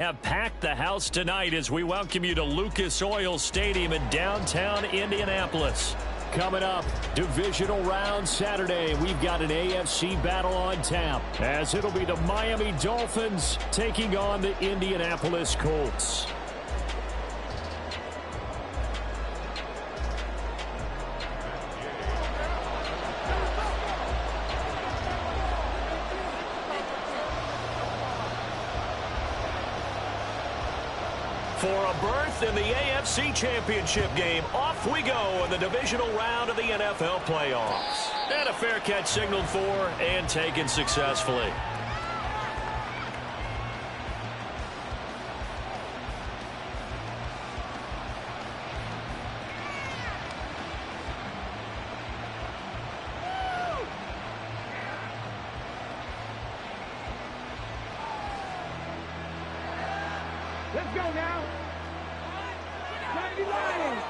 Have packed the house tonight as we welcome you to Lucas Oil Stadium in downtown Indianapolis. Coming up, divisional round Saturday, we've got an AFC battle on tap, as it'll be the Miami Dolphins taking on the Indianapolis Colts. For a berth in the AFC Championship game, off we go in the divisional round of the NFL playoffs. And a fair catch signaled for and taken successfully. Let's go now. Mighty Lions.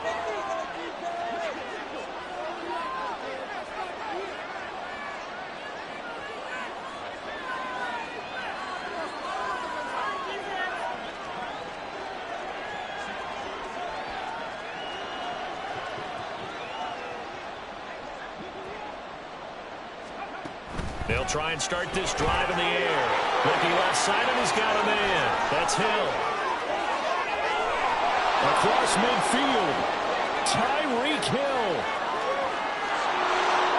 They'll try and start this drive in the air. Looking left side, and he's got a man. That's Hill. Across midfield, Tyreek Hill.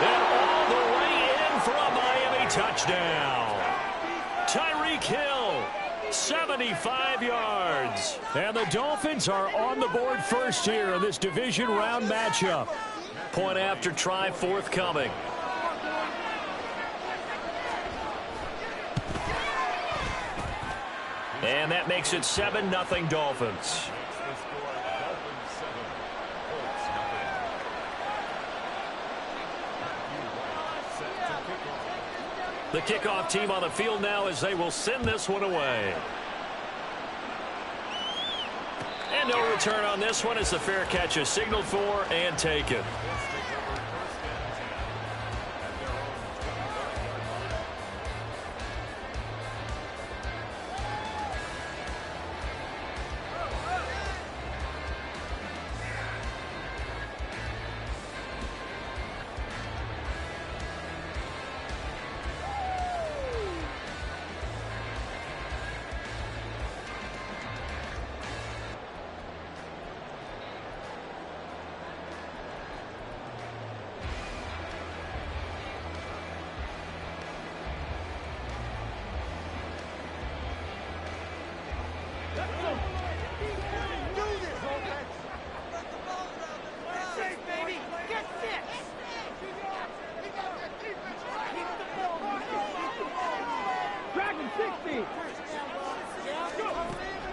And all the way in for a Miami touchdown. Tyreek Hill, 75 yards. And the Dolphins are on the board first here in this division round matchup. Point after try forthcoming. And that makes it 7-0 Dolphins. The kickoff team on the field now as they will send this one away. And no return on this one as the fair catch is signaled for and taken.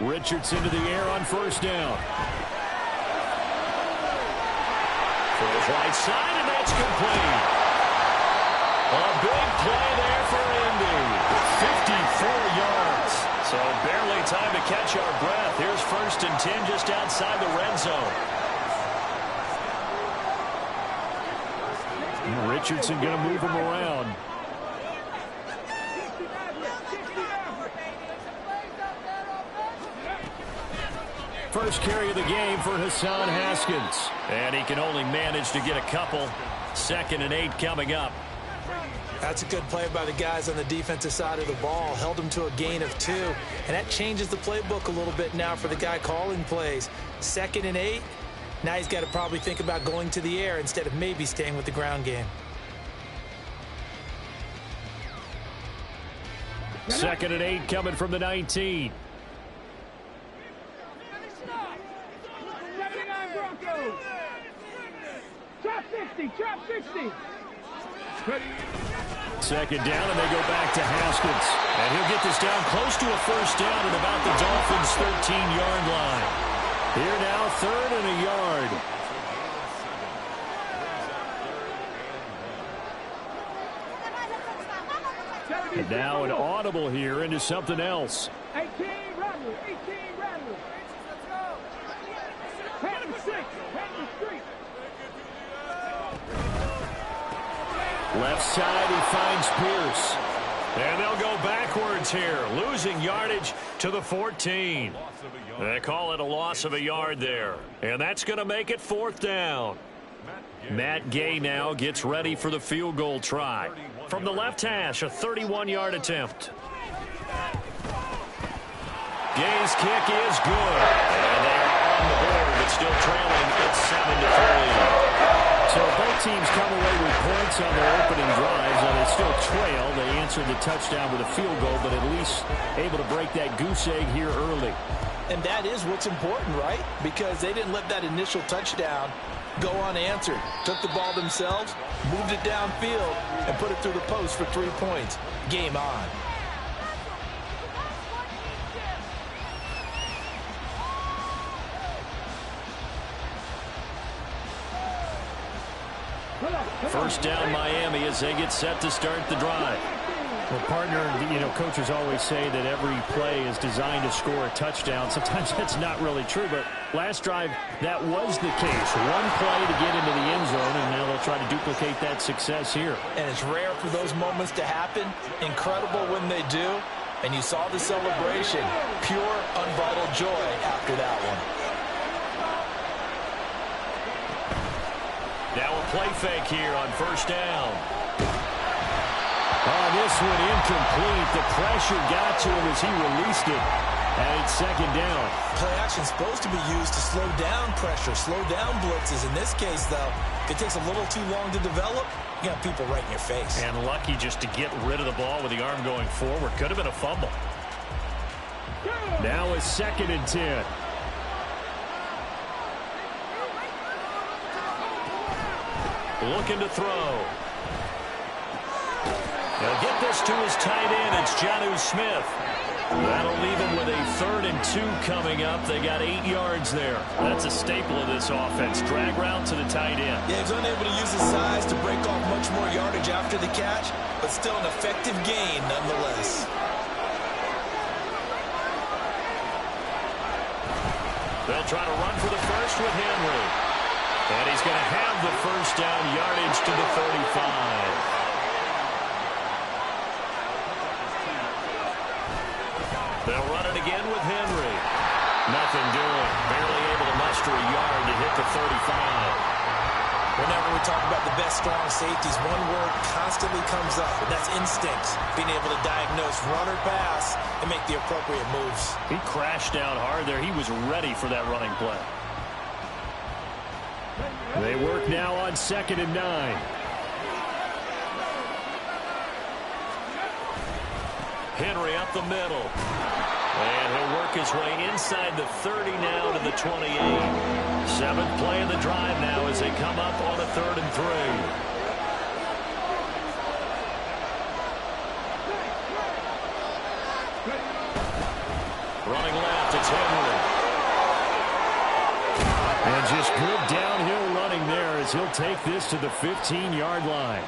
Richardson to the air on first down. Throws right side, and that's complete. A big play there for Indy. 54 yards. So barely time to catch our breath. Here's 1st and 10 just outside the red zone. Richardson going to move him around. First carry of the game for Hassan Haskins. And he can only manage to get a couple. 2nd and 8 coming up. That's a good play by the guys on the defensive side of the ball. Held them to a gain of 2. And that changes the playbook a little bit now for the guy calling plays. 2nd and 8. Now he's got to probably think about going to the air instead of maybe staying with the ground game. 2nd and 8 coming from the 19. Trap 60, trap 60. 2nd down, and they go back to Haskins. And he'll get this down close to a first down at about the Dolphins' 13-yard line. Here now, 3rd and a yard. And now an audible here into something else. 18 Rattle, 18 Rattle. Patton 6, Patton Street. Left side, he finds Pierce. And they'll go backwards here, losing yardage to the 14. They call it a loss of a yard there. And that's going to make it 4th down. Matt Gay now gets ready for the field goal try. From the left hash, a 31-yard attempt. Gay's kick is good. And they are on the board, but still trailing at 7-3. So both teams come away with points on their opening drives, and they still trail. They answered the touchdown with a field goal, but at least able to break that goose egg here early. And that is what's important, right? Because they didn't let that initial touchdown go unanswered. Took the ball themselves, moved it downfield, and put it through the post for 3 points. Game on. First down Miami as they get set to start the drive. Well, partner, coaches always say that every play is designed to score a touchdown. Sometimes that's not really true, but last drive, that was the case. One play to get into the end zone, and now they'll try to duplicate that success here. And it's rare for those moments to happen. Incredible when they do. And you saw the celebration. Pure, unbridled joy after that one. Now a play fake here on first down. Oh, this one incomplete. The pressure got to him as he released it. And it's 2nd down. Play action is supposed to be used to slow down pressure, slow down blitzes. In this case, though, if it takes a little too long to develop, you got people right in your face. And lucky just to get rid of the ball with the arm going forward. Could have been a fumble. Now it's 2nd and 10. Looking to throw. He'll get this to his tight end. It's Jonnu Smith. That'll leave him with a 3rd and 2 coming up. They got 8 yards there. That's a staple of this offense. Drag route to the tight end. Yeah, he's unable to use his size to break off much more yardage after the catch, but still an effective gain nonetheless. They'll try to run for the first with Henry. And he's going to have the first down, yardage to the 35. They'll run it again with Henry. Nothing doing. Barely able to muster a yard to hit the 35. Whenever we talk about the best strong safeties, one word constantly comes up, and that's instincts. Being able to diagnose run or pass and make the appropriate moves. He crashed down hard there. He was ready for that running play. They work now on 2nd and 9. Henry up the middle. And he'll work his way inside the 30 now to the 28. 7th play of the drive now as they come up on a 3rd and 3. Running left, it's Henry. And just good downhill running there as he'll take this to the 15-yard line.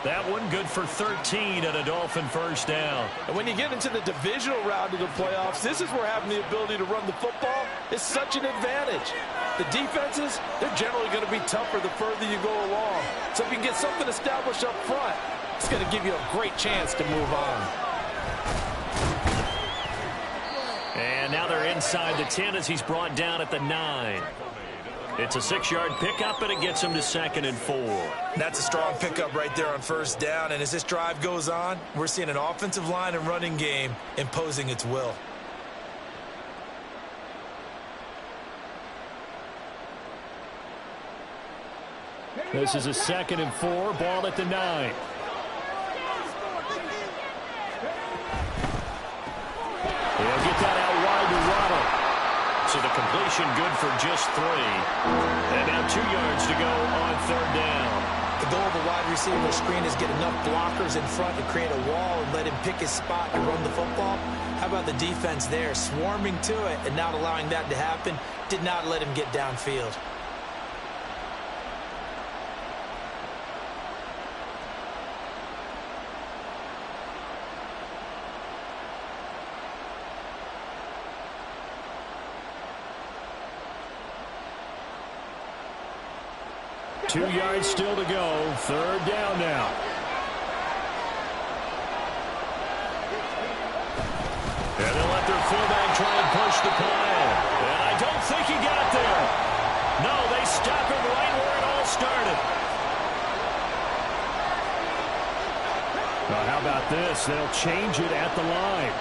That one good for 13 and a Dolphin first down. And when you get into the divisional round of the playoffs, this is where having the ability to run the football is such an advantage. The defenses, they're generally going to be tougher the further you go along. So if you can get something established up front, it's going to give you a great chance to move on. And now they're inside the 10 as he's brought down at the 9. It's a 6-yard pickup, and it gets him to 2nd and 4. That's a strong pickup right there on first down. And as this drive goes on, we're seeing an offensive line and running game imposing its will. This is a 2nd and 4, ball at the 9. He'll get that out wide to Waddle. So the completion good for just 3. And now 2 yards to go on 3rd down. The goal of a wide receiver screen is get enough blockers in front to create a wall and let him pick his spot to run the football. How about the defense there, swarming to it and not allowing that to happen? Did not let him get downfield. Two yards still to go. 3rd down now. the play. And I don't think he got there. No, they stop him right where it all started. Well, how about this? They'll change it at the line.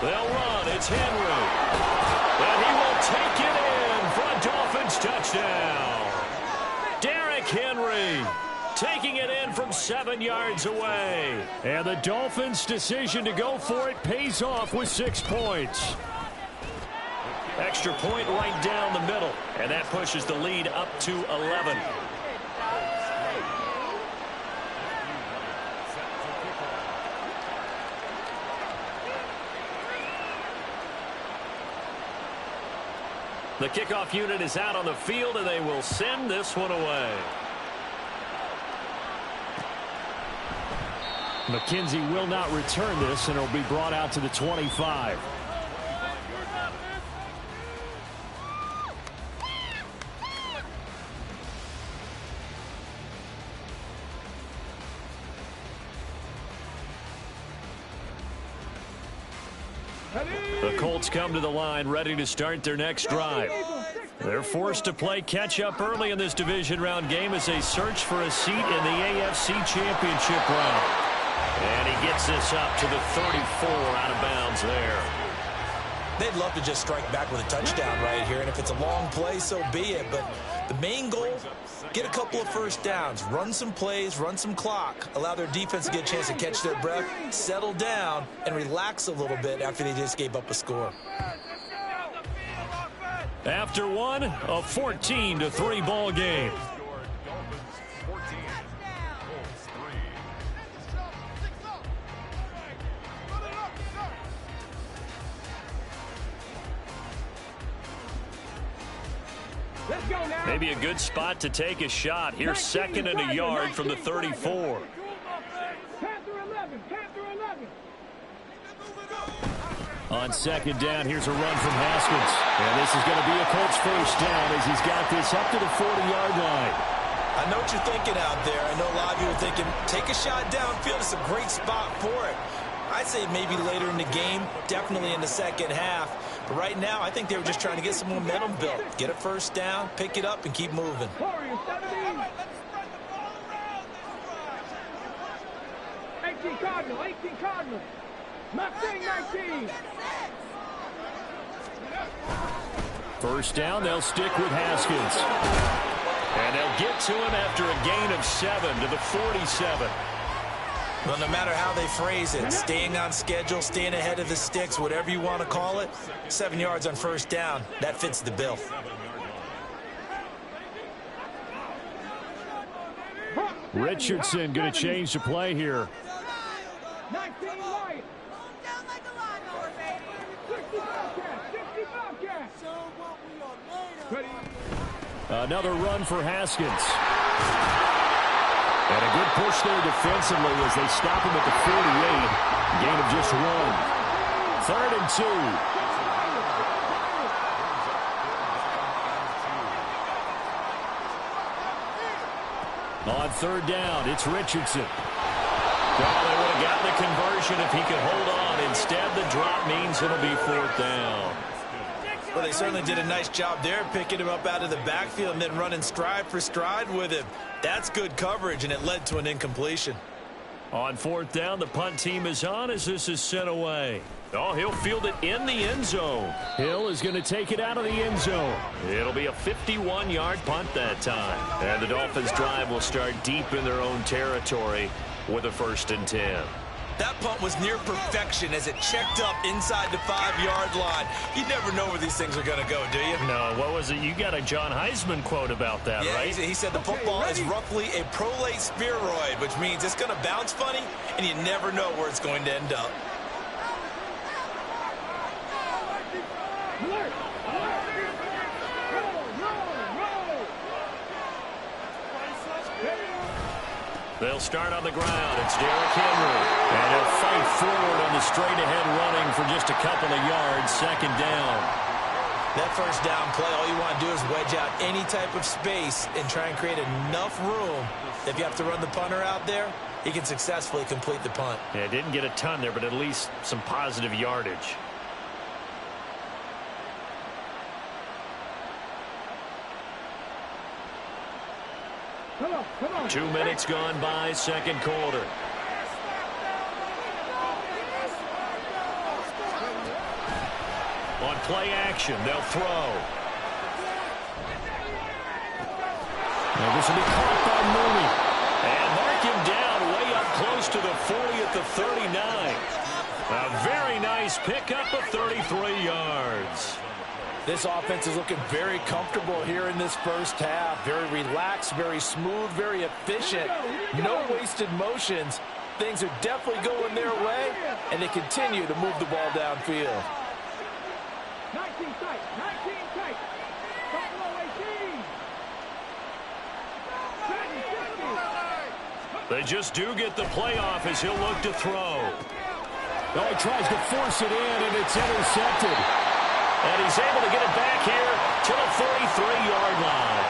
They'll run. It's Henry. And he will take it in for a Dolphins touchdown. Derrick Henry taking it in from 7 yards away. And the Dolphins' decision to go for it pays off with 6 points. Extra point right down the middle. And that pushes the lead up to 11. The kickoff unit is out on the field, and they will send this one away. McKenzie will not return this, and it'll be brought out to the 25. The Colts come to the line ready to start their next drive. They're forced to play catch-up early in this division round game as they search for a seat in the AFC Championship round. And he gets this up to the 34 out of bounds there. They'd love to just strike back with a touchdown right here, and if it's a long play, so be it. But the main goal, get a couple of first downs, run some plays, run some clock, allow their defense to get a chance to catch their breath, settle down, and relax a little bit after they just gave up a score. After one, a 14-3 ball game. Let's go now. Maybe a good spot to take a shot. Here's second and a yard from the 34. Panther 11. Panther 11. On second down, here's a run from Haskins. And this is going to be a Colts first down as he's got this up to the 40-yard line. I know what you're thinking out there. I know a lot of you are thinking, take a shot downfield. It's a great spot for it. I'd say maybe later in the game, definitely in the second half. But right now, I think they were just trying to get some momentum built. Get a first down, pick it up, and keep moving. Warriors 17. 18 Cardinal. 18 Cardinal. Mustang 19. First down, they'll stick with Haskins. And they'll get to him after a gain of 7 to the 47. Well, no matter how they phrase it, staying on schedule, staying ahead of the sticks, whatever you want to call it, 7 yards on first down, that fits the bill. Richardson going to change the play here. 19 Lions. 65 cats. Ready. Another run for Haskins. And a good push there defensively as they stop him at the 48. Gain of just 1. 3rd and 2. On 3rd down, it's Richardson. Well, they would have gotten the conversion if he could hold on. Instead, the drop means it'll be 4th down. Well, they certainly did a nice job there, picking him up out of the backfield and then running stride for stride with him. That's good coverage, and it led to an incompletion. On 4th down, the punt team is on as this is sent away. Oh, he'll field it in the end zone. Hill is going to take it out of the end zone. It'll be a 51-yard punt that time. And the Dolphins' drive will start deep in their own territory with a 1st and 10. That punt was near perfection as it checked up inside the 5-yard line. You never know where these things are going to go, do you? No, what was it? You got a John Heisman quote about that, yeah, right? He said the football is roughly a prolate spheroid, which means it's going to bounce funny, and you never know where it's going to end up. Alert. They'll start on the ground. It's Derrick Henry. And he'll fight forward on the straight-ahead running for just a couple of yards. 2nd down. That first down play, all you want to do is wedge out any type of space and try and create enough room. If you have to run the punter out there, he can successfully complete the punt. Yeah, didn't get a ton there, but at least some positive yardage. Come on. 2 minutes gone by, second quarter. On play action, they'll throw. Now this will be caught by Mooney. And mark him down way up close to the 40 at the 39. A very nice pickup of 33 yards. This offense is looking very comfortable here in this first half. Very relaxed, very smooth, very efficient. No wasted motions. Things are definitely going their way, and they continue to move the ball downfield. 19 tight. Buffalo 18. They just do get the playoff as he'll look to throw. Oh, he tries to force it in, and it's intercepted. And he's able to get it back here to the 43-yard line.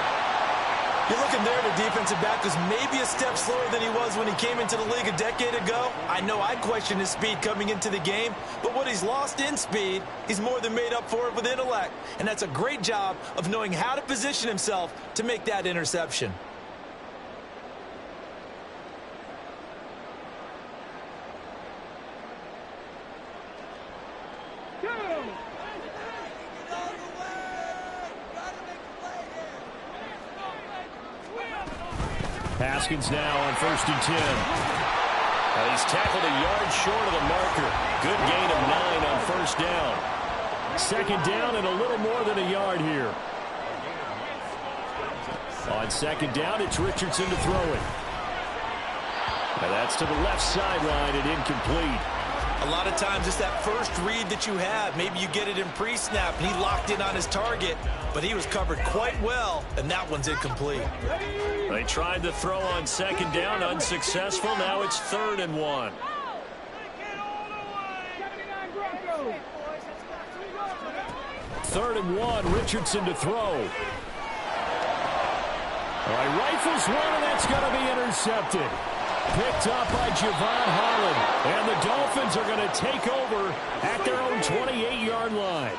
You're looking there, the defensive back was maybe a step slower than he was when he came into the league a decade ago. I know I questioned his speed coming into the game, but what he's lost in speed, he's more than made up for it with intellect. And that's a great job of knowing how to position himself to make that interception. Haskins now on 1st and 10. He's tackled a yard short of the marker. Good gain of 9 on 1st down. 2nd down and a little more than a yard here. On 2nd down, it's Richardson to throw it. And that's to the left sideline and incomplete. A lot of times it's that first read that you have. Maybe you get it in pre-snap and he locked in on his target, but he was covered quite well, and that one's incomplete. They tried to throw on 2nd down, unsuccessful. Now it's 3rd and 1. 3rd and 1, Richardson to throw. All right, rifles one, and that's going to be intercepted. Picked up by Javon Holland. And the Dolphins are going to take over at their own 28-yard line.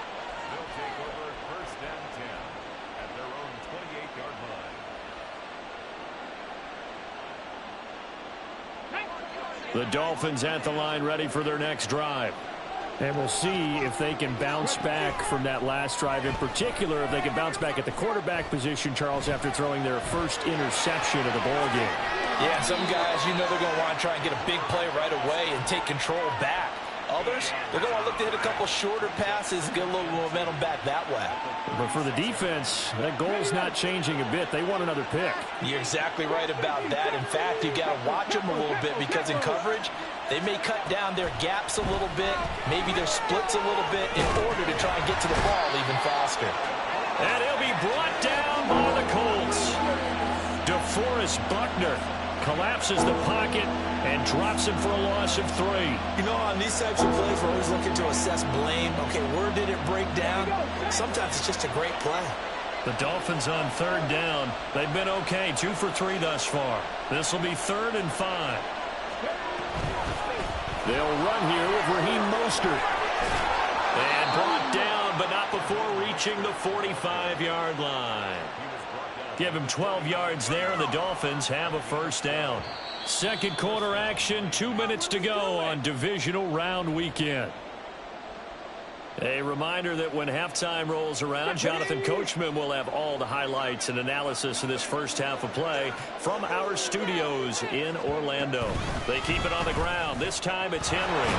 The Dolphins at the line, ready for their next drive. And we'll see if they can bounce back from that last drive. In particular, if they can bounce back at the quarterback position, Charles, after throwing their first interception of the ballgame. Yeah, some guys, you know they're going to want to try and get a big play right away and take control back. Others, they're going to look to hit a couple shorter passes and get a little momentum back that way. But for the defense, that goal's not changing a bit. They want another pick. You're exactly right about that. In fact, you got to watch them a little bit because in coverage, they may cut down their gaps a little bit, maybe their splits a little bit in order to try and get to the ball even faster. And he'll be brought down by the Colts. DeForest Buckner collapses the pocket and drops him for a loss of 3. You know, on these types of plays, we're always looking to assess blame. Okay, where did it break down? Sometimes it's just a great play. The Dolphins on 3rd down. They've been okay, 2 for 3 thus far. This will be 3rd and 5. They'll run here with Raheem Mostert. And brought down, but not before reaching the 45-yard line. Give him 12 yards there, and the Dolphins have a 1st down. Second quarter action, 2 minutes to go on divisional round weekend. A reminder that when halftime rolls around, Jonathan Coachman will have all the highlights and analysis of this first half of play from our studios in Orlando. They keep it on the ground. This time it's Henry.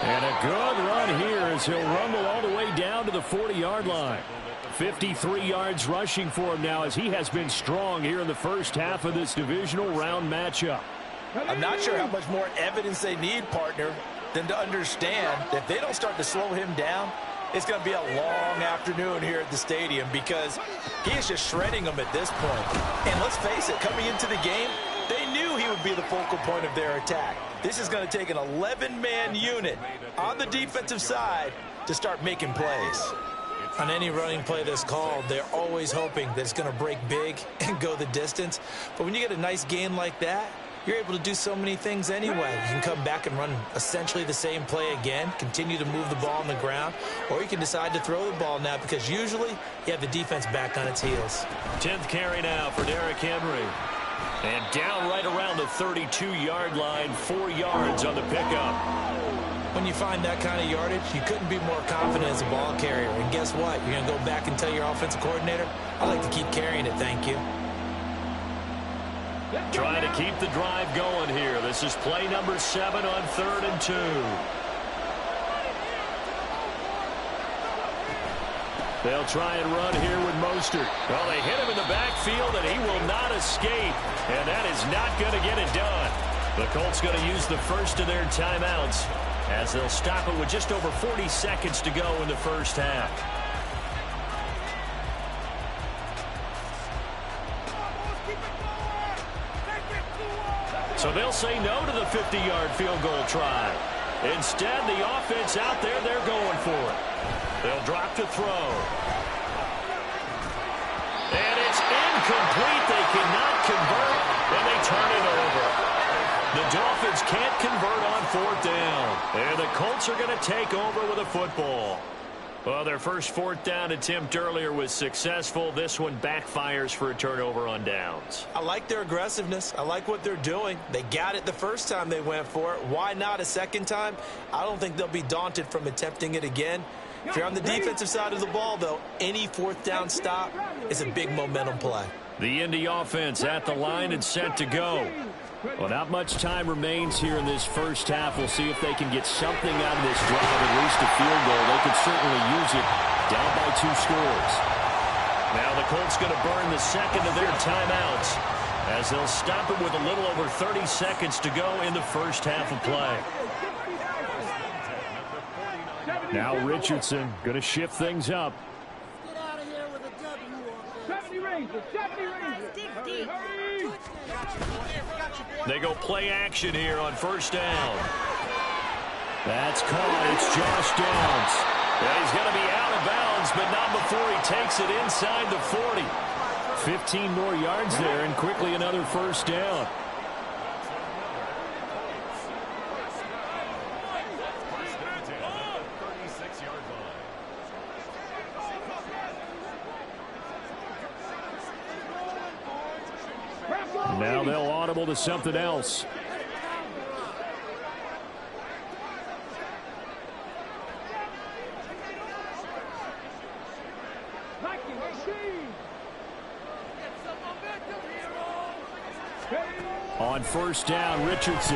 And a good run here as he'll rumble all the way down to the 40-yard line. 53 yards rushing for him now as he has been strong here in the first half of this divisional round matchup. I'm not sure how much more evidence they need, partner, than to understand that if they don't start to slow him down, it's going to be a long afternoon here at the stadium because he is just shredding them at this point. And let's face it, coming into the game, they knew he would be the focal point of their attack. This is going to take an 11-man unit on the defensive side to start making plays. On any running play that's called, they're always hoping that it's going to break big and go the distance. But when you get a nice gain like that, you're able to do so many things anyway. You can come back and run essentially the same play again, continue to move the ball on the ground, or you can decide to throw the ball now because usually you have the defense back on its heels. 10th carry now for Derrick Henry. And down right around the 32-yard line, 4 yards on the pickup. When you find that kind of yardage, you couldn't be more confident as a ball carrier. And guess what? You're going to go back and tell your offensive coordinator, I like to keep carrying it, thank you. Trying to keep the drive going here. This is play number 7 on 3rd and 2. They'll try and run here with Mostert. Well, they hit him in the backfield, and he will not escape. And that is not going to get it done. The Colts going to use the first of their timeouts as they'll stop it with just over 40 seconds to go in the first half. So they'll say no to the 50-yard field goal try. Instead, the offense out there, they're going for it. They'll drop to throw. And it's incomplete. They cannot convert, and they turn it over. The Dolphins can't convert on 4th down. And the Colts are going to take over with a football. Well, their first 4th down attempt earlier was successful. This one backfires for a turnover on downs. I like their aggressiveness. I like what they're doing. They got it the first time they went for it. Why not a second time? I don't think they'll be daunted from attempting it again. If you're on the defensive side of the ball, though, any 4th down stop is a big momentum play. The Indy offense at the line and set to go. Well, not much time remains here in this first half. We'll see if they can get something out of this drive, at least a field goal. They could certainly use it down by 2 scores. Now the Colts going to burn the second of their timeouts as they'll stop it with a little over 30 seconds to go in the first half of play. Now Richardson going to shift things up. Get out of here with a W. 70 Rangers, 70 Rangers. Hurry. They go play action here on 1st down. That's caught. It's Josh Downs. Yeah, he's going to be out of bounds, but not before he takes it inside the 40. 15 more yards there, and quickly another 1st down. Now they'll audible to something else. On 1st down, Richardson.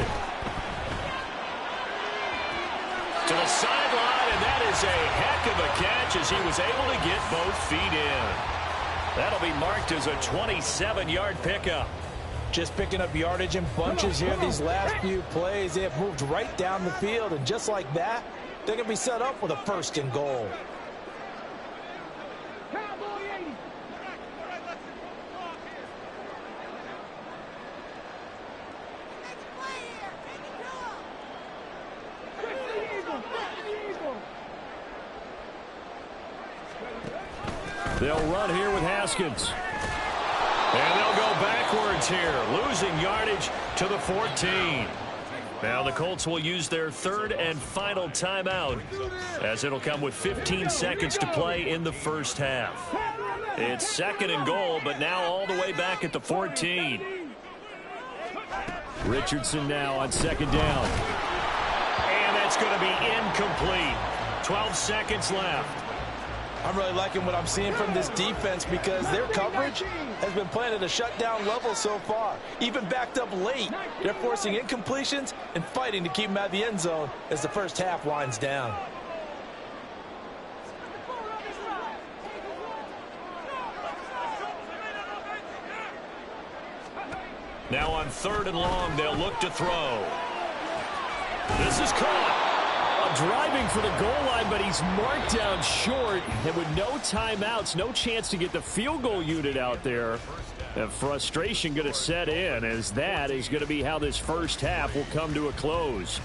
To the sideline, and that is a heck of a catch as he was able to get both feet in. That'll be marked as a 27-yard pickup. Just picking up yardage in bunches here these last few plays. They have moved right down the field, and just like that, they're going to be set up with a 1st and goal. They'll run here with Haskins. And they'll go backwards here, losing yardage to the 14. Now the Colts will use their 3rd and final timeout as it'll come with 15 seconds to play in the first half. It's 2nd and goal, but now all the way back at the 14. Richardson now on 2nd down. And that's going to be incomplete. 12 seconds left. I'm really liking what I'm seeing from this defense because their coverage has been playing at a shutdown level so far. Even backed up late, they're forcing incompletions and fighting to keep them out of the end zone as the first half winds down. Now on 3rd and long, they'll look to throw. This is caught. Driving for the goal line, but he's marked down short. And with no timeouts, no chance to get the field goal unit out there. The frustration going to set in as that is going to be how this first half will come to a close.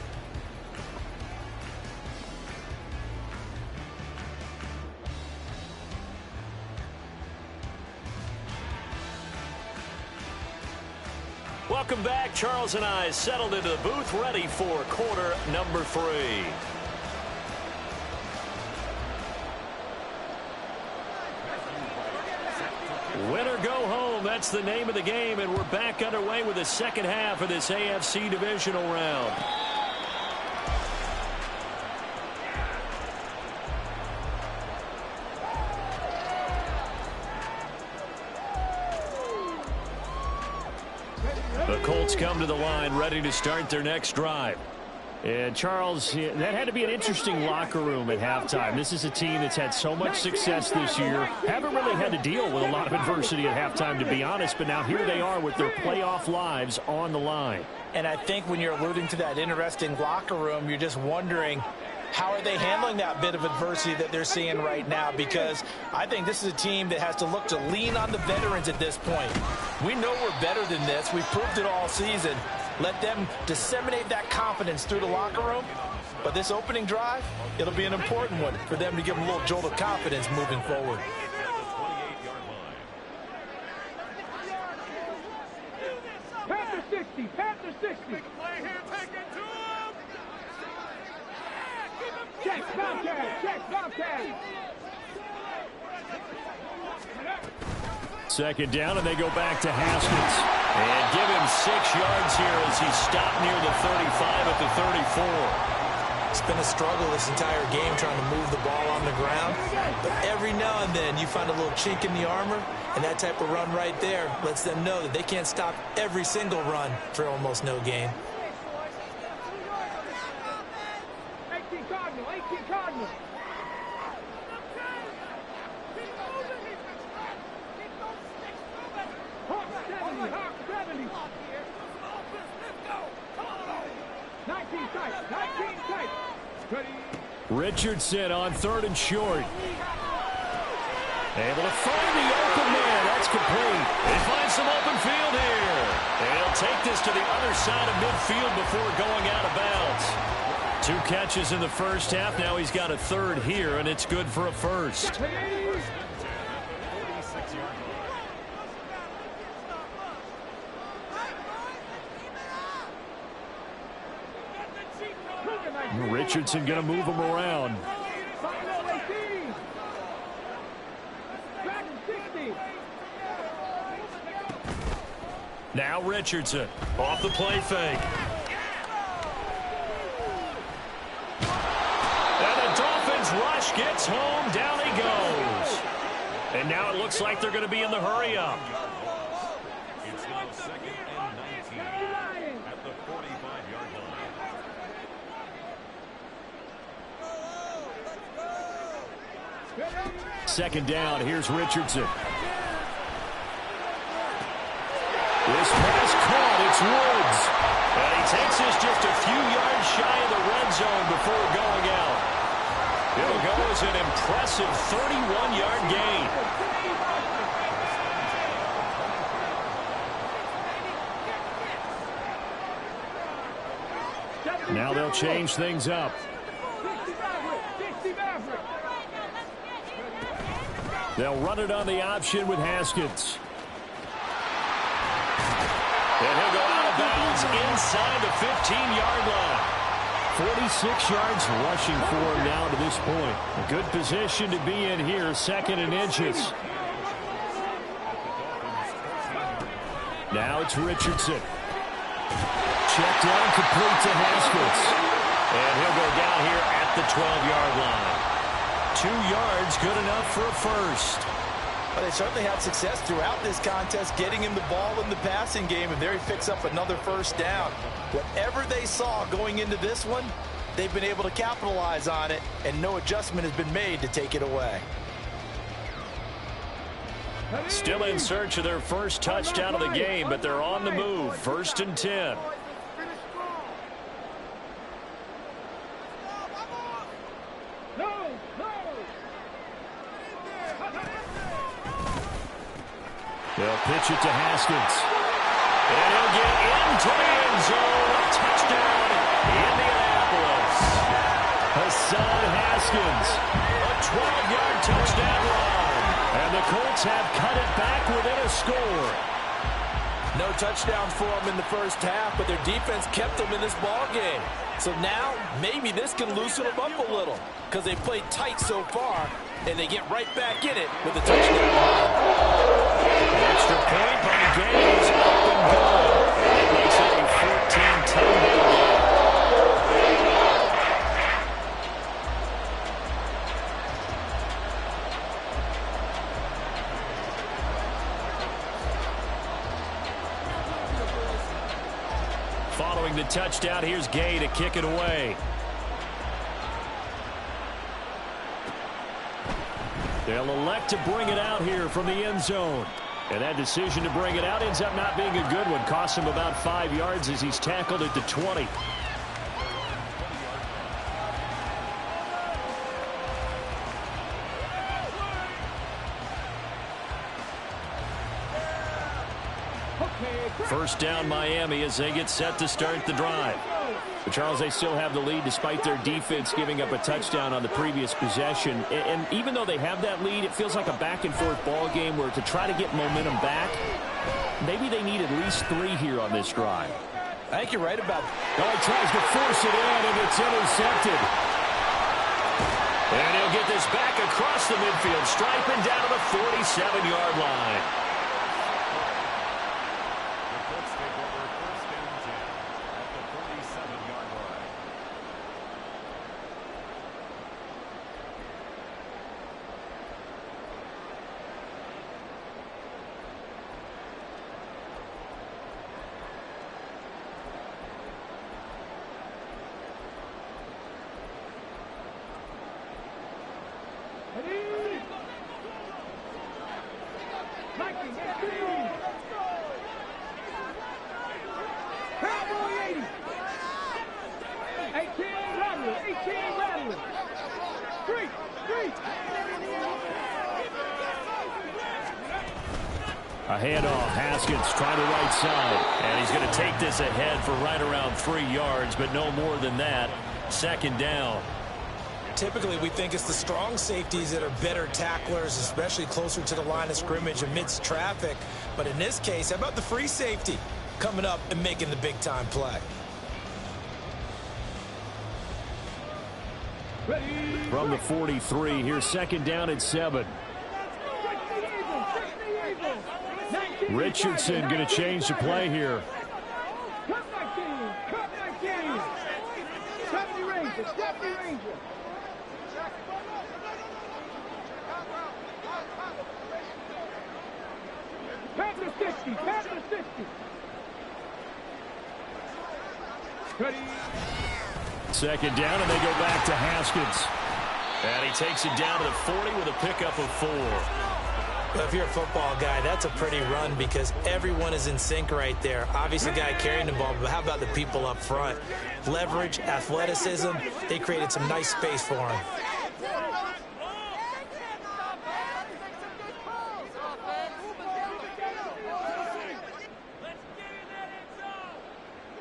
Welcome back back. Charles and I settled into the booth, ready for quarter number 3. Win or go home, that's the name of the game, and we're back underway with the second half of this AFC divisional round. The Colts come to the line, ready to start their next drive. And Charles, that had to be an interesting locker room at halftime. This is a team that's had so much success this year. Haven't really had to deal with a lot of adversity at halftime, to be honest. But now here they are with their playoff lives on the line. And I think when you're alluding to that interesting locker room, you're just wondering, how are they handling that bit of adversity that they're seeing right now? Because I think this is a team that has to look to lean on the veterans at this point. We know we're better than this. We've proved it all season. Let them disseminate that confidence through the locker room. But this opening drive, it'll be an important one for them to give them a little jolt of confidence moving forward. Panther 60, Panther 60. Check, Bobcat, check, Bobcat. Second down, and they go back to Haskins. And give him 6 yards here as he stopped near the 35 at the 34. It's been a struggle this entire game trying to move the ball on the ground. But every now and then you find a little chink in the armor, and that type of run right there lets them know that they can't stop every single run for almost no gain. 18 Cardinal, 18 Cardinal. Hawk 70, Hawk 70. 19 tight, 19 tight. Ready. Richardson on 3rd and short. Able to find the open man. That's complete. They find some open field here. And he'll take this to the other side of midfield before going out of bounds. 2 catches in the first half. Now he's got a 3rd here, and it's good for a first. Richardson going to move him around. Now Richardson off the play fake. And the Dolphins rush gets home. Down he goes. And now it looks like they're going to be in the hurry up. It's now 2nd and 19 at the 45-yard line. Second down. Here's Richardson. This pass caught. It's Woods. And he takes this just a few yards shy of the red zone before going out. It'll go as an impressive 31-yard gain. Now they'll change things up. They'll run it on the option with Haskins. And he'll go out of bounds inside the 15-yard line. 46 yards rushing for him now to this point. A good position to be in here, 2nd and inches. Now it's Richardson. Check down complete to Haskins. And he'll go down here at the 12-yard line. 2 yards, good enough for a first. Well, they certainly had success throughout this contest getting him the ball in the passing game, and there he picks up another first down. Whatever they saw going into this one, they've been able to capitalize on it, and no adjustment has been made to take it away. Still in search of their first touchdown of the game, but they're on the move. 1st and 10. They'll pitch it to Haskins. And he'll get into the end zone. Touchdown, Indianapolis. Hassan Haskins. A 12-yard touchdown run. And the Colts have cut it back within a score. No touchdowns for them in the first half, but their defense kept them in this ball game. So now, maybe this can loosen them up a little because they played tight so far, and they get right back in it with a touchdown. An extra point by Gaines, up and good. That makes it a 14-10 ball game. Following the touchdown, here's Gay to kick it away. They'll elect to bring it out here from the end zone. And that decision to bring it out ends up not being a good one. Costs him about 5 yards as he's tackled at the 20. First down Miami as they get set to start the drive. But Charles, they still have the lead despite their defense giving up a touchdown on the previous possession. And even though they have that lead, it feels like a back-and-forth ball game where to try to get momentum back, maybe they need at least 3 here on this drive. I think you're right about that. Oh, he tries to force it in, and it's intercepted. And he'll get this back across the midfield, striping down to the 47-yard line. A handoff, Haskins trying to right side. And he's going to take this ahead for right around 3 yards, but no more than that. Second down. Typically, we think it's the strong safeties that are better tacklers, especially closer to the line of scrimmage amidst traffic. But in this case, how about the free safety coming up and making the big-time play? From the 43, here's second down at 7. Richardson going to change the play here. Cut back in. Cut back in. Stephanie Ranger. Stephanie Ranger. Pass the 60. Pass the 60. Ready. Second down, and they go back to Haskins. And he takes it down to the 40 with a pickup of 4. Well, if you're a football guy, that's a pretty run because everyone is in sync right there. Obviously, the guy carrying the ball, but how about the people up front? Leverage, athleticism, they created some nice space for him.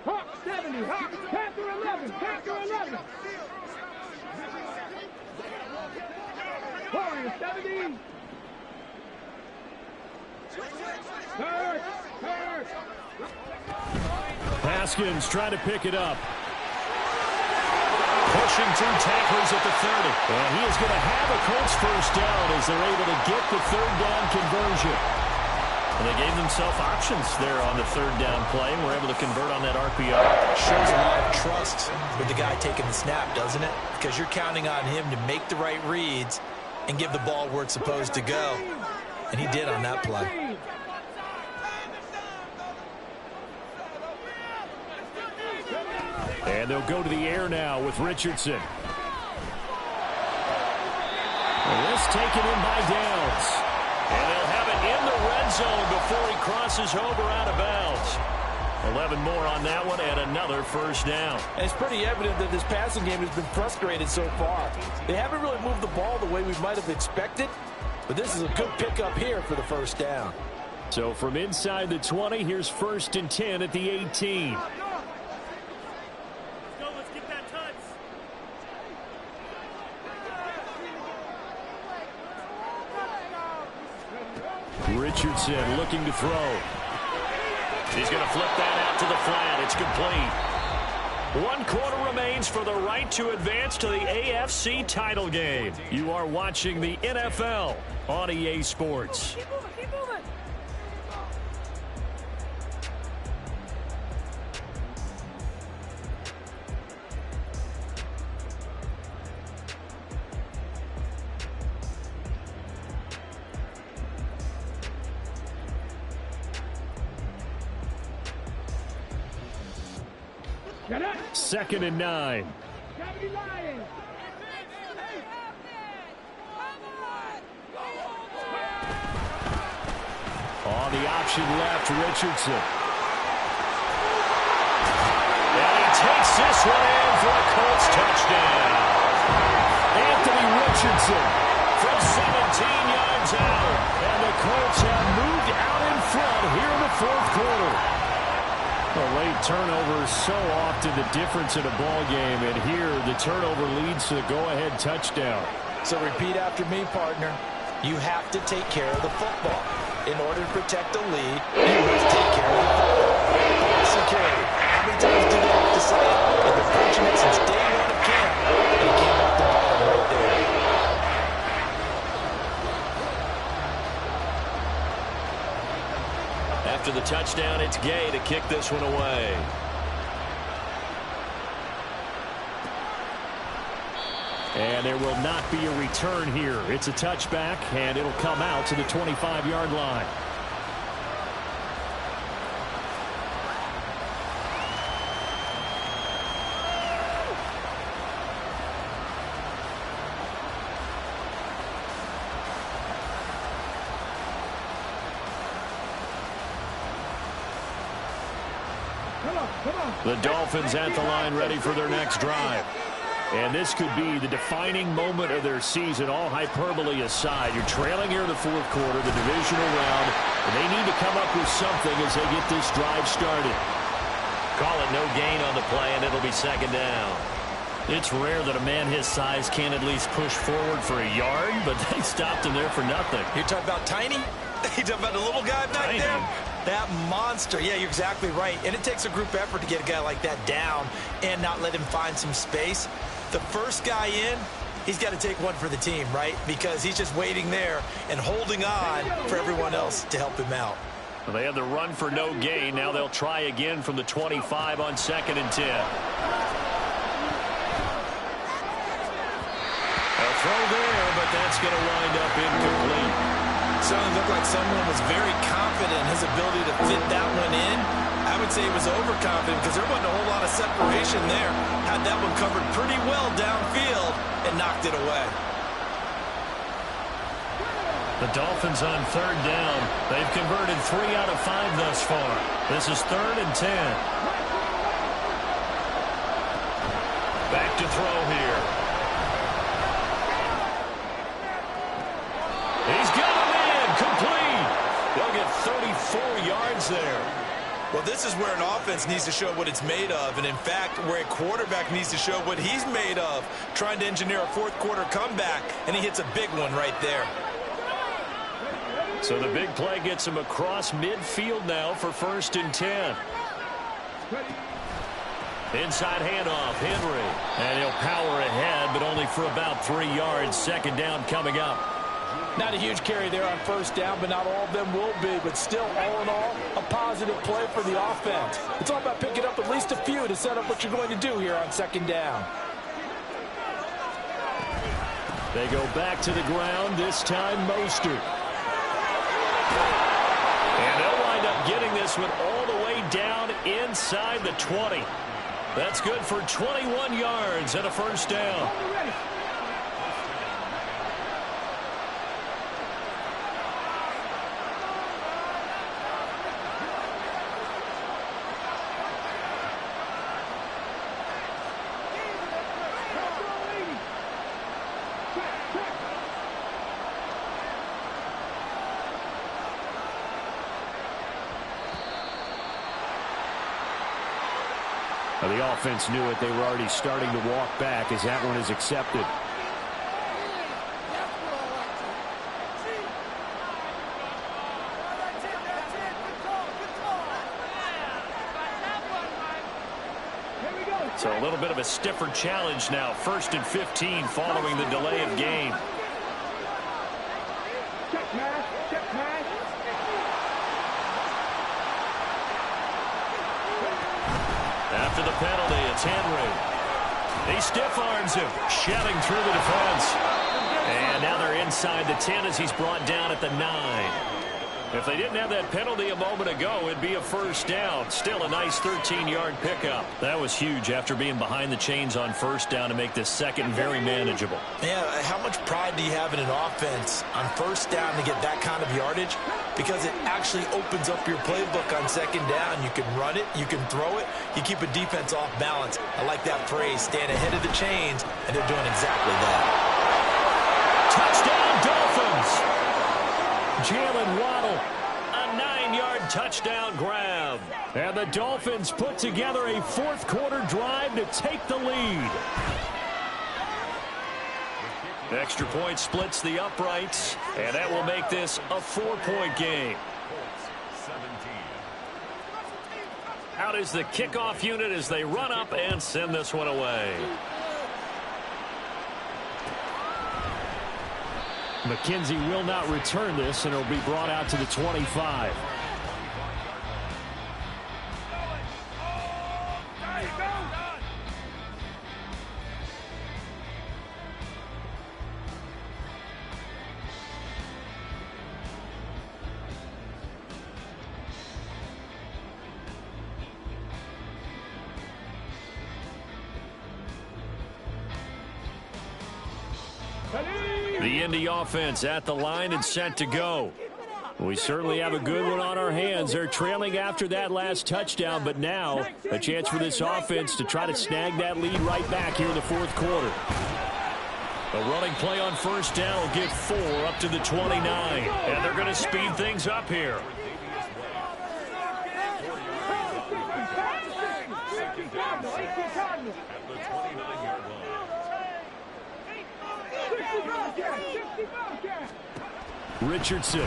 Hawk 70. Hawk. Panther 11. Panther 11. Warrior 70. Haskins trying to pick it up. Pushing through tacklers at the 30. And he is going to have a Colts first down as they're able to get the third down conversion. And they gave themselves options there on the third down play and were able to convert on that RPO. Shows a lot of trust with the guy taking the snap, doesn't it? Because you're counting on him to make the right reads and give the ball where it's supposed to go. And he did on that play. And they'll go to the air now with Richardson. And this taken in by Downs. And they'll have it in the red zone before he crosses over out of bounds. 11 more on that one and another first down. And it's pretty evident that this passing game has been frustrated so far. They haven't really moved the ball the way we might have expected, but this is a good pickup here for the first down. So from inside the 20, here's 1st and 10 at the 18. Richardson looking to throw. He's going to flip that out to the flat. It's complete. 1 quarter remains for the right to advance to the AFC title game. You are watching the NFL on EA Sports. Keep moving, keep moving. Second and 9. On the option left, Richardson. And he takes this one in for a Colts touchdown. Anthony Richardson from 17 yards out. And the Colts have moved out in front here in the fourth quarter. A late turnover is so often the difference in a ball game, and here the turnover leads to the go-ahead touchdown. So repeat after me, partner. You have to take care of the football. In order to protect the lead, you must take care of the football. Security. How many times do they have to say it? And they're fortunate since day one of camp. And he came off the bottom right there. After the touchdown, it's Gay to kick this one away. And there will not be a return here. It's a touchback, and it'll come out to the 25-yard line. The Dolphins at the line ready for their next drive. And this could be the defining moment of their season, all hyperbole aside. You're trailing here in the fourth quarter, the divisional round, and they need to come up with something as they get this drive started. Call it no gain on the play, and it'll be second down. It's rare that a man his size can't at least push forward for a yard, but they stopped him there for nothing. You're talking about Tiny? You're talking about the little guy back there? That monster. Yeah, you're exactly right. And it takes a group effort to get a guy like that down and not let him find some space. The first guy in, he's got to take one for the team, right? Because he's just waiting there and holding on for everyone else to help him out. Well, they had the run for no gain. Now they'll try again from the 25 on 2nd and 10. A throw there, but that's going to wind up incomplete. Certainly looked like someone was very confident in his ability to fit that one in. I would say he was overconfident because there wasn't a whole lot of separation there. Had that one covered pretty well downfield and knocked it away. The Dolphins on 3rd down. They've converted 3 out of 5 thus far. This is 3rd and 10. Back to throw here. He's got him in. Complete. They'll get 34 yards there. Well, this is where an offense needs to show what it's made of. And, in fact, where a quarterback needs to show what he's made of, trying to engineer a fourth-quarter comeback, and he hits a big one right there. So the big play gets him across midfield now for 1st and 10. Inside handoff, Henry. And he'll power ahead, but only for about 3 yards. 2nd down coming up. Not a huge carry there on 1st down, but not all of them will be. But still, all in all, a positive play for the offense. It's all about picking up at least a few to set up what you're going to do here on 2nd down. They go back to the ground, this time Mostert. And they'll wind up getting this one all the way down inside the 20. That's good for 21 yards and a 1st down. The offense knew it. They were already starting to walk back as that one is accepted. bit of a stiffer challenge now. 1st and 15 following the delay of game. After the penalty, it's Henry. He stiff arms him, shelling through the defense. And now they're inside the 10 as he's brought down at the 9. If they didn't have that penalty a moment ago, it'd be a first down. Still a nice 13-yard pickup. That was huge after being behind the chains on first down to make this second very manageable. Yeah, how much pride do you have in an offense on first down to get that kind of yardage? Because it actually opens up your playbook on second down. You can run it, you can throw it, you keep a defense off balance. I like that phrase, stand ahead of the chains, and they're doing exactly that. Touchdown, Dolphins! Jalen Waddle, a 9-yard touchdown grab. And the Dolphins put together a fourth-quarter drive to take the lead. Extra point splits the uprights, and that will make this a 4-point game. Out is the kickoff unit as they run up and send this one away. McKenzie will not return this, and it'll be brought out to the 25. The Indy offense at the line and set to go. We certainly have a good one on our hands. They're trailing after that last touchdown, but now a chance for this offense to try to snag that lead right back here in the fourth quarter. A running play on first down will get 4 up to the 29, and they're going to speed things up here. Richardson.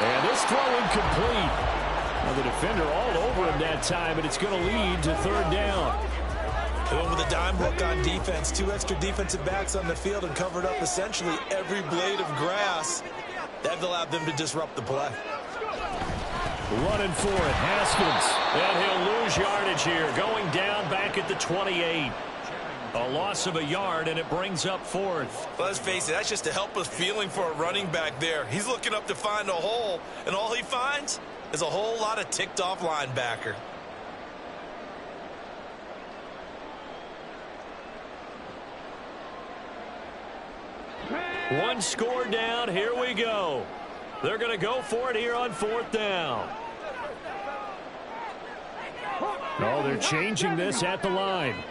And this throw incomplete. Well, the defender all over him that time, and it's going to lead to third down. Going with a dime look on defense. 2 extra defensive backs on the field and covered up essentially every blade of grass. That allowed them to disrupt the play. Running for it, Haskins. And he'll lose yardage here, going down back at the 28. A loss of a yard, and it brings up 4th. Well, let's face it, that's just a helpless feeling for a running back there. He's looking up to find a hole, and all he finds is a whole lot of ticked-off linebacker. One score down, here we go. They're going to go for it here on 4th down. Oh, they're changing this at the line.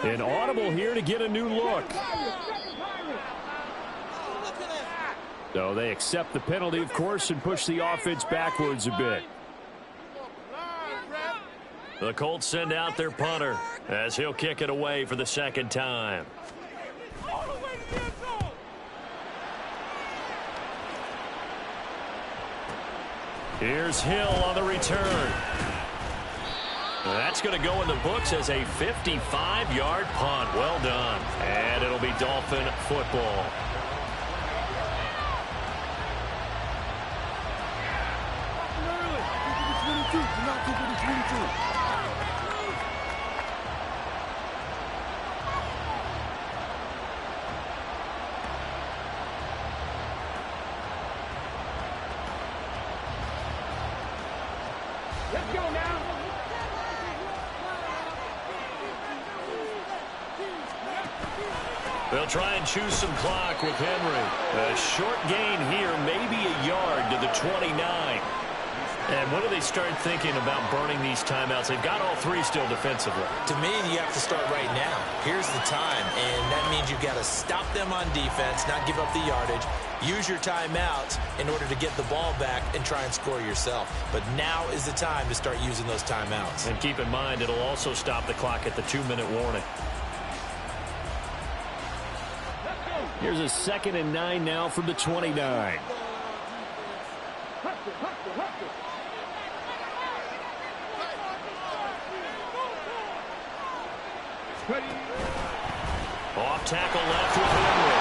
An audible here to get a new look. So they accept the penalty, of course, and push the offense backwards a bit. The Colts send out their punter as he'll kick it away for the second time. Here's Hill on the return. That's going to go in the books as a 55-yard punt. Well done. And it'll be Dolphin football. Let's go now. They'll try and choose some clock with Henry. A short gain here, maybe a yard to the 29. And when do they start thinking about burning these timeouts? They've got all 3 still defensively. To me, you have to start right now. Here's the time, and that means you've got to stop them on defense, not give up the yardage, use your timeouts in order to get the ball back and try and score yourself. But now is the time to start using those timeouts. And keep in mind, it'll also stop the clock at the 2-minute warning. Here's a 2nd and 9 now from the 29. Off tackle left with Henry.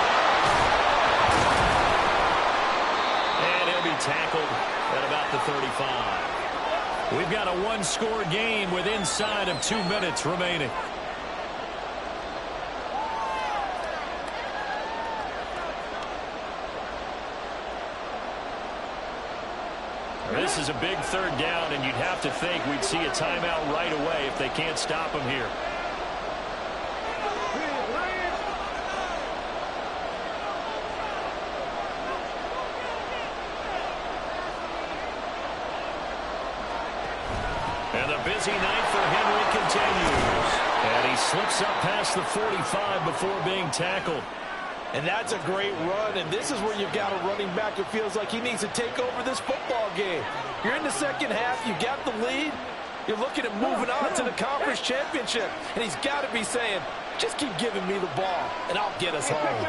And he'll be tackled at about the 35. We've got a one-score game with inside of 2 minutes remaining. This is a big 3rd down, and you'd have to think we'd see a timeout right away if they can't stop him here. And the busy night for Henry continues. And he slips up past the 45 before being tackled. And that's a great run, and this is where you've got a running back who feels like he needs to take over this football game. You're in the second half, you got the lead, you're looking at moving on to the conference championship, and he's got to be saying, just keep giving me the ball, and I'll get us home.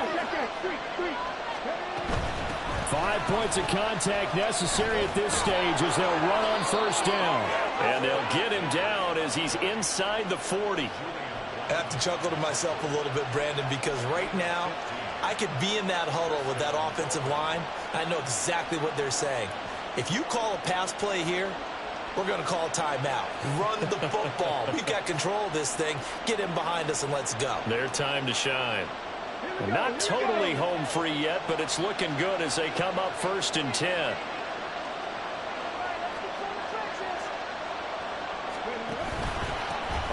5 points of contact necessary at this stage as they'll run on 1st down. And they'll get him down as he's inside the 40. I have to chuckle to myself a little bit, Brandon, because right now, I could be in that huddle with that offensive line. I know exactly what they're saying. If you call a pass play here, we're going to call timeout. Run the football. We've got control of this thing. Get him behind us and let's go. Their time to shine. Not totally home free yet, but it's looking good as they come up 1st and 10.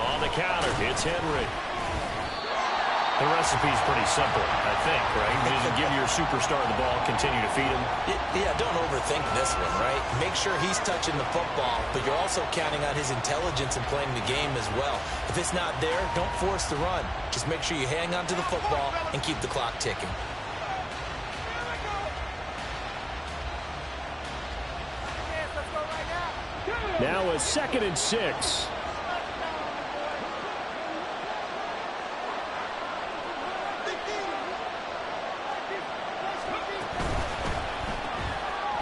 On the counter, it's Henry. The recipe's pretty simple, I think, right? Just give your superstar the ball, continue to feed him. Yeah, don't overthink this one, right? Make sure he's touching the football, but you're also counting on his intelligence in playing the game as well. If it's not there, don't force the run. Just make sure you hang on to the football and keep the clock ticking. Now a 2nd and 6.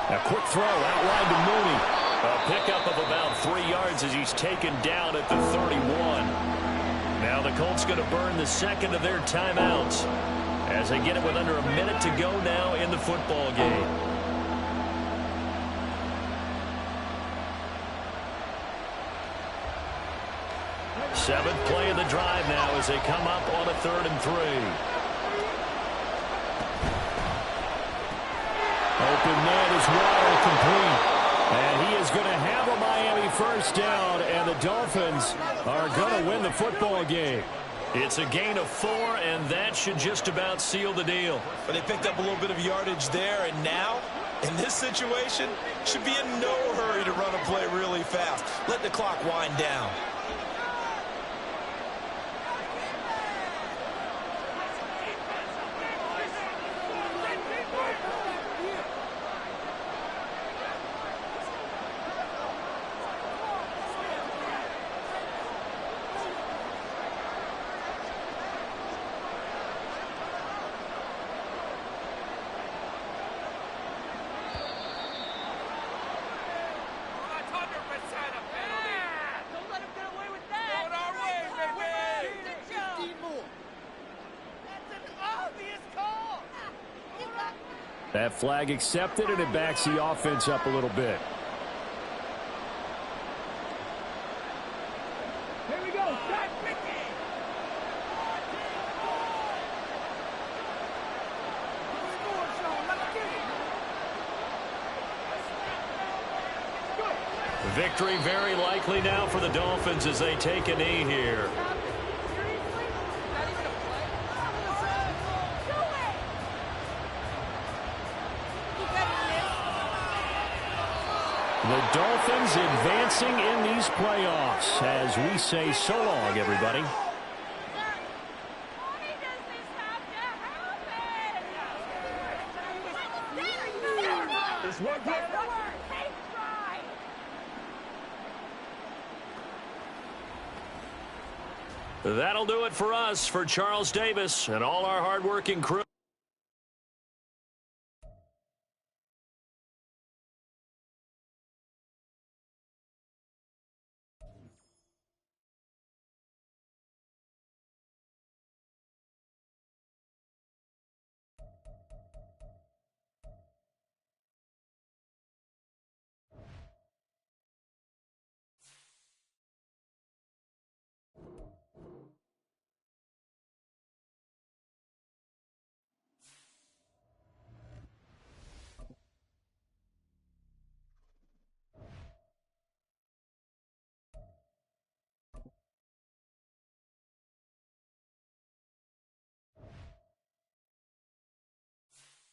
A quick throw out wide to Mooney. A pickup of about 3 yards as he's taken down at the 31. Now the Colts going to burn the 2nd of their timeouts as they get it with under a minute to go now in the football game. Seventh play of the drive now as they come up on a 3rd and 3. Open man is wide complete. And he is going to have a Miami 1st down, and the Dolphins are going to win the football game. It's a gain of 4, and that should just about seal the deal. But they picked up a little bit of yardage there, and now, in this situation, should be in no hurry to run a play really fast. Let the clock wind down. That flag accepted, and it backs the offense up a little bit. Here we go. Start Victory very likely now for the Dolphins as they take a knee here. The Dolphins advancing in these playoffs as we say so long, everybody. That'll do it for us. For Charles Davis and all our hardworking crew.